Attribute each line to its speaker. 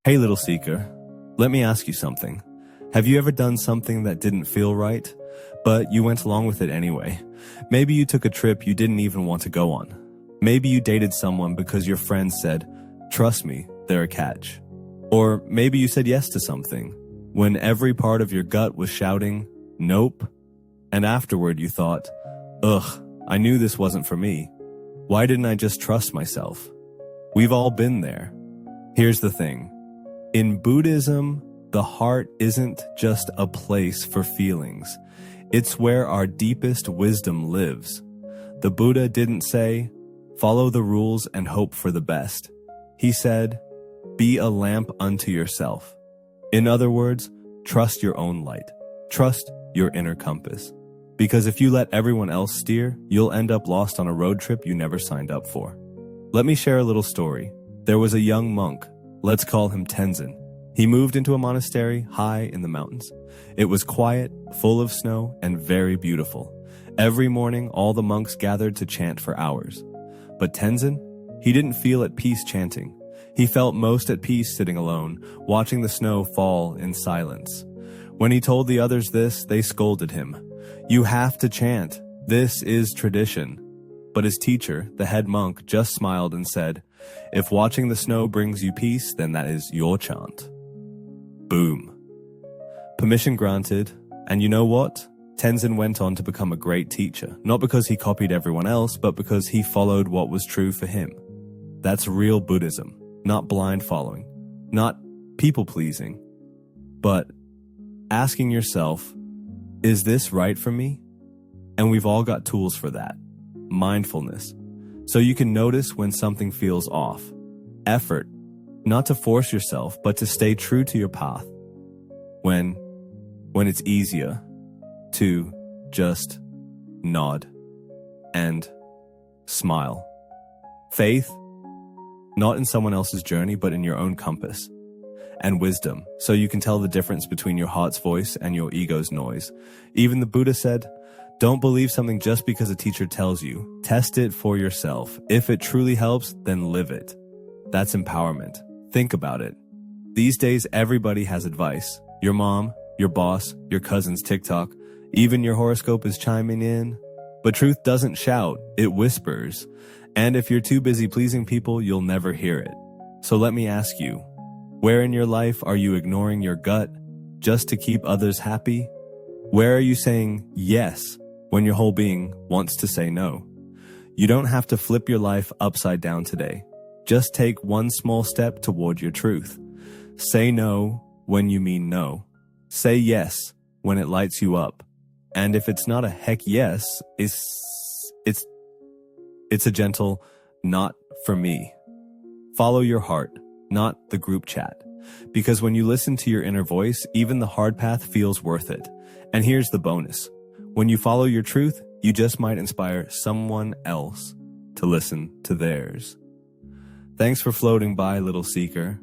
Speaker 1: Hey, little seeker, let me ask you something. Have you ever done something that didn't feel right, but you went along with it anyway? Maybe you took a trip you didn't even want to go on. Maybe you dated someone because your friends said, "Trust me, they're a catch." Or maybe you said yes to something when every part of your gut was shouting, "Nope." And afterward you thought, "Ugh, I knew this wasn't for me. Why didn't I just trust myself?" We've all been there. Here's the thing. In Buddhism, the heart isn't just a place for feelings. It's where our deepest wisdom lives. The Buddha didn't say, "Follow the rules and hope for the best." He said, "Be a lamp unto yourself." In other words, trust your own light. Trust your inner compass. Because if you let everyone else steer, you'll end up lost on a road trip you never signed up for. Let me share a little story. There was a young monk. Let's call him Tenzin. He moved into a monastery high in the mountains. It was quiet, full of snow, and very beautiful. Every morning, all the monks gathered to chant for hours. But Tenzin, he didn't feel at peace chanting. He felt most at peace sitting alone, watching the snow fall in silence. When he told the others this, they scolded him. "You have to chant. This is tradition." But his teacher, the head monk, just smiled and said, "If watching the snow brings you peace, then that is your chant." Boom. Permission granted, and you know what? Tenzin went on to become a great teacher, not because he copied everyone else, but because he followed what was true for him. That's real Buddhism, not blind following, not people-pleasing, but asking yourself, is this right for me? And we've all got tools for that. Mindfulness, so you can notice when something feels off. Effort, not to force yourself, but to stay true to your path. When it's easier to just nod and smile. Faith, not in someone else's journey, but in your own compass. And wisdom, so you can tell the difference between your heart's voice and your ego's noise. Even the Buddha said, "Don't believe something just because a teacher tells you. Test it for yourself. If it truly helps, then live it." That's empowerment. Think about it. These days, everybody has advice. Your mom, your boss, your cousin's TikTok, even your horoscope is chiming in. But truth doesn't shout, it whispers. And if you're too busy pleasing people, you'll never hear it. So let me ask you, where in your life are you ignoring your gut just to keep others happy? Where are you saying yes when your whole being wants to say no? You don't have to flip your life upside down today. Just take one small step toward your truth. Say no when you mean no. Say yes when it lights you up. And if it's not a heck yes, it's a gentle not for me. Follow your heart, not the group chat. Because when you listen to your inner voice, even the hard path feels worth it. And here's the bonus. When you follow your truth, you just might inspire someone else to listen to theirs. Thanks for floating by, little seeker.